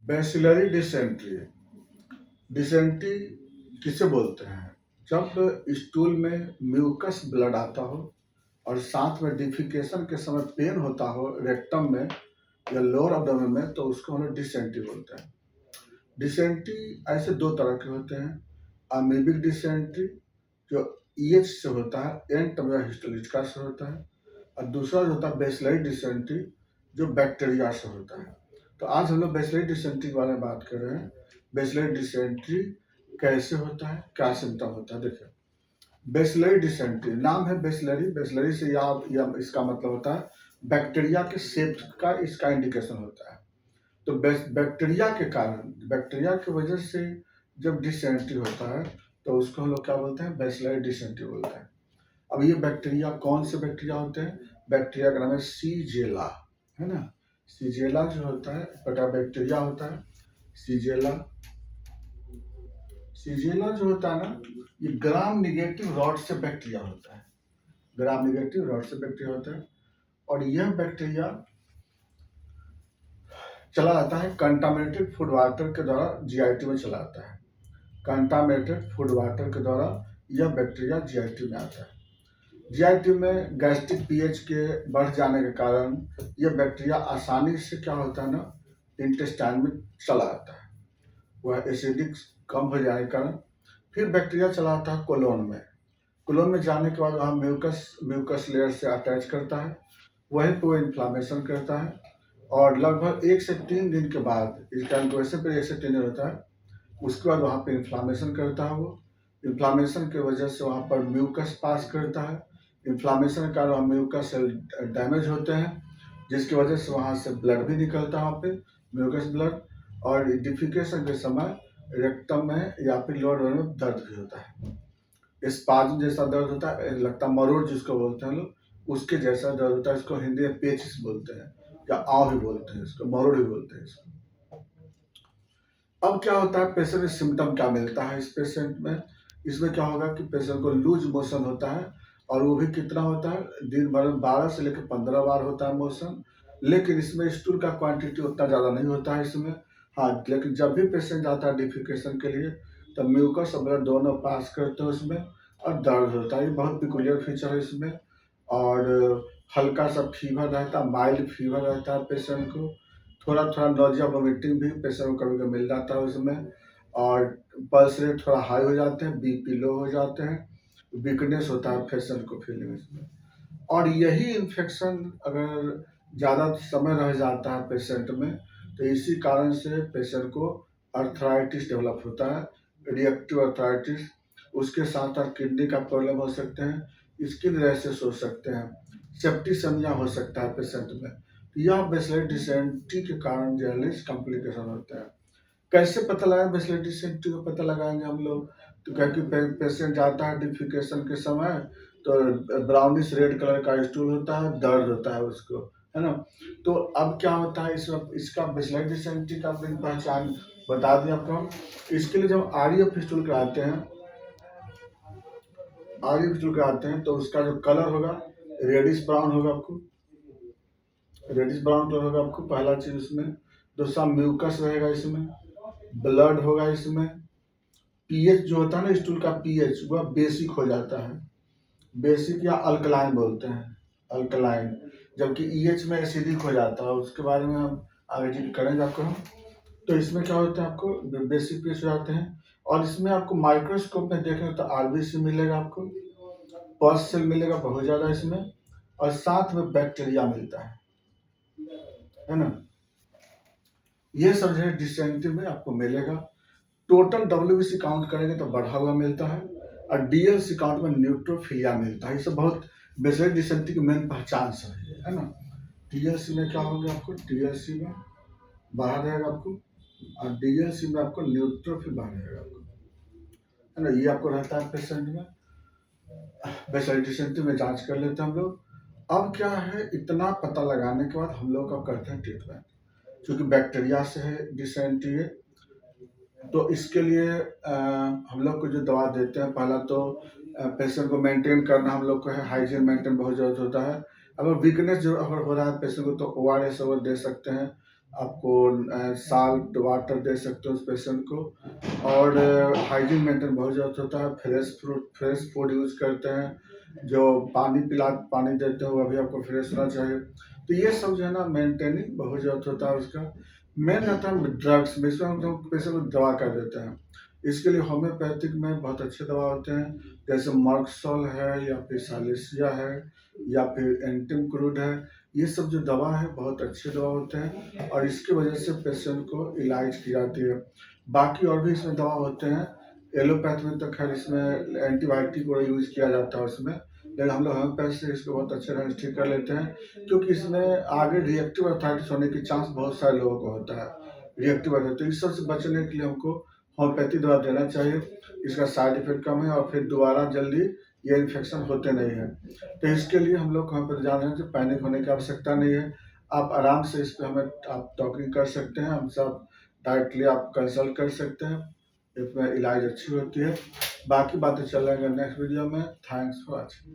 Bacillary dysentery. Dysentery किसे बोलते हैं? जब स्टूल में म्यूकस ब्लड आता हो और साथ में डिफिकेशन के समय पेन होता हो रेक्टम में या लोअर एब्डोमेन में, तो उसको हम लोग डिसेंट्री बोलते हैं। डिसेंट्री ऐसे दो तरह के होते हैं। अमीबिक डिसेंट्री जो ईएच से होता है, एंटोमिया हिस्टोलिटिका से होता है, और दूसरा जो होता है बैसिलरी डिसेंट्री जो बैक्टीरिया से होता है। तो आज हम लोग बैसिलरी डिसेंट्री के बारे में बात कर रहे हैं। बैसिलरी डिसेंट्री कैसे होता है, क्या सिम्टम होता है? देखिए, बैसिलरी डिसेंट्री, नाम है बैसिलरी, बैसिलरी से या इसका मतलब होता है बैक्टीरिया के सेप का इसका इंडिकेशन होता है। तो बैक्टीरिया के कारण, बैक्टीरिया की वजह से जब डिसेंट्री होता है तो उसको हम लोग क्या बोलते हैं? बैसिलरी डिसेंट्री बोलते हैं। अब ये बैक्टीरिया कौन से बैक्टीरिया होते हैं? बैक्टीरिया का नाम है सीजेला, है ना। सीजेला जो होता है बटा बैक्टीरिया होता है। सीजेला सीजेला जो होता है ना, ये ग्राम निगेटिव रॉड से बैक्टीरिया होता है। ग्राम निगेटिव रॉड से बैक्टीरिया होता है, और यह बैक्टीरिया चला जाता है कंटामिनेटेड फूड वाटर के द्वारा, जीआईटी में चला जाता है। कंटामिनेटेड फूड वाटर के द्वारा यह बैक्टीरिया जीआईटी में आता है। जीआईटी में गैस्ट्रिक पीएच के बढ़ जाने के कारण यह बैक्टीरिया आसानी से क्या होता है ना, इंटेस्टाइन में चला जाता है। वह एसिडिक कम हो जाने के कारण फिर बैक्टीरिया चला जाता है कोलोन में। कोलोन में जाने के बाद वहाँ म्यूकस लेयर से अटैच करता है, वहीं पर वो इन्फ्लामेशन करता है, और लगभग 1 से 3 दिन के बाद, इसका इंक्यूबेशन पर 1 से 3 दिन होता है, उसके बाद वहाँ पे इन्फ्लामेशन करता है। वो इन्फ्लामेशन की वजह से वहाँ पर म्यूकस पास करता है। इन्फ्लामेशन के कारण वहाँ म्यूकस सेल डैमेज होते हैं, जिसकी वजह से वहाँ से ब्लड भी निकलता है, वहाँ पे म्यूकस ब्लड, और डिफिकेशन के समय रेक्टम में या फिर लोअर में दर्द भी होता है। स्पाज्म जैसा दर्द होता है, लगता है मरोड़ जिसको बोलते हैं लोग, उसके जैसा दर्द होता है। इसको हिंदी में पेचिस बोलते हैं, या आव भी बोलते हैं, इसको मरोड़ भी बोलते हैं इसको। अब क्या होता है, पेशेंट में सिम्टम क्या मिलता है इस पेशेंट में? इसमें क्या होगा कि पेशेंट को लूज मोशन होता है, और वो भी कितना होता है, दिन भर में 12 से लेकर 15 बार होता है मोशन। लेकिन इसमें स्टूल का क्वांटिटी उतना ज़्यादा नहीं होता है इसमें। हाँ, लेकिन जब भी पेशेंट जाता है डिफिकेशन के लिए, तब म्यूकस और ब्लड दोनों पास करते हैं उसमें, और दर्द होता है। ये बहुत पिकुलियर फीचर है इसमें। और हल्का सा फीवर रहता है, माइल्ड फीवर रहता है पेशेंट को। थोड़ा थोड़ा नोजिया वोमिटिंग भी पेशेंट को कभी कभी मिल जाता है उसमें, और पल्स रेट थोड़ा हाई हो जाते हैं, बीपी लो हो जाते हैं, वीकनेस होता है पेशेंट को फीलिंग इसमें। और यही इन्फेक्शन अगर ज़्यादा समय रह जाता है पेशेंट में, तो इसी कारण से पेशेंट को अर्थराइटिस डेवलप होता है, रिएक्टिव अर्थराइटिस। उसके साथ साथ किडनी का प्रॉब्लम हो सकते हैं, स्किन रैशेस हो सकते हैं, सेप्टिसेमिया हो सकता है पेशेंट में। तो यह बैसिलरी डिसेंट्री के कारण जर्नलिस्ट कॉम्प्लिकेशन होते हैं। कैसे पता लगाएं बैसिलरी डिसेंट्री को? पता लगाएंगे हम लोग तो क्या कि पेशेंट जाता है डिफिकेशन के समय, तो ब्राउनिश रेड कलर का स्टूल होता है, दर्द होता है उसको, है ना। तो अब क्या होता है, इसका बैसिलरी डिसेंट्री का अपनी पहचान बता दें आपको हम। इसके लिए जब आरईएफ स्टूल कराते हैं, तो उसका जो कलर होगा रेडिश ब्राउन होगा आपको, रेडिश ब्राउन कलर होगा आपको, पहला चीज उसमें। दूसरा म्यूकस रहेगा इसमें, ब्लड होगा इसमें। पीएच जो होता है ना स्टूल का, पीएच वह बेसिक हो जाता है, बेसिक या अल्कलाइन बोलते हैं, अल्कलाइन। जबकि ईएच में एसिडिक हो जाता है, उसके बारे में हम आगे जी करेंगे आपको हम। तो इसमें क्या होता है, आपको बेसिक पीएच हो जाते हैं, और इसमें आपको माइक्रोस्कोप में देखेंगे तो आरबीसी मिलेगा आपको, पल्स सेल मिलेगा बहुत ज़्यादा इसमें, और साथ में बैक्टीरिया मिलता है ना। ये सब जो है डिसेंट्री में आपको मिलेगा। टोटल डब्ल्यूबीसी काउंट करेंगे तो बढ़ा हुआ मिलता है, और डीएलसी काउंट में न्यूट्रोफिलिया मिलता है। ये सब बहुत बेसिक डिसेंट्री की मेन पहचान सब है ना। डीएलसी में क्या होगा आपको, डीएलसी में बाहर रहेगा आपको, और डीएलसी में आपको न्यूट्रोफिल बाहर रहेगा आपको, है ना। ये आपको रहता है पेशेंट में। बेसिक डिसेंट्री में जांच कर लेते हैं हम लोग। अब क्या है, इतना पता लगाने के बाद हम लोग का करते हैं ट्रीटमेंट। क्योंकि बैक्टीरिया से है डिसेंट्री है, तो इसके लिए हम लोग को जो दवा देते हैं, पहला तो पेशेंट को मेंटेन करना हम लोग को है, हाइजीन मेंटेन बहुत ज़रूरत होता है। अगर वीकनेस जो अगर हो रहा है पेशेंट को, तो ओआरएस और दे सकते हैं, आपको साल्ट वाटर दे सकते हो उस पेशेंट को। और हाइजीन मेंटेन बहुत ज़रूरत होता है। फ्रेश फूड यूज़ करते हैं। जो पानी देते हो वह भी आपको फ्रेश होना चाहिए। तो ये सब जो है ना मेंटेनिंग बहुत ज़रूरत होता है उसका। मेन रहता है ड्रग्स में, इसमें हम लोग पेशेंट को दवा कर देते हैं। इसके लिए होम्योपैथिक में बहुत अच्छे दवा होते हैं, जैसे मर्कसोल है या फिर सालिसिया है या फिर एंटिम क्रूड है। ये सब जो दवा है बहुत अच्छे दवा होते हैं और इसकी वजह से पेशेंट को इलाज की जाती है। बाकी और भी इसमें दवा होते हैं। एलोपैथ में तो खैर इसमें एंटीबायोटिक को यूज किया जाता है उसमें, लेकिन हम लोग होम्योपैथ से इसको बहुत अच्छे ढंग से ठीक कर लेते हैं, क्योंकि इसमें आगे रिएक्टिव अर्थराइटिस होने की चांस बहुत सारे लोगों को होता है। रिएक्टिव अर्थराइटिस, तो इस सब से बचने के लिए हमको होम्योपैथी दवा देना चाहिए। इसका साइड इफेक्ट कम है और फिर दोबारा जल्दी ये इन्फेक्शन होते नहीं है। तो इसके लिए हम लोग वहाँ पर जान रहे हैं कि पैनिक होने की आवश्यकता नहीं है। आप आराम से इस पे हमें आप टॉकिंग कर सकते हैं, हमसे आप डायरेक्टली आप कंसल्ट कर सकते हैं। इसमें इलाज अच्छी होती है। बाकी बातें चल रही है नेक्स्ट वीडियो में। Thanks for watching.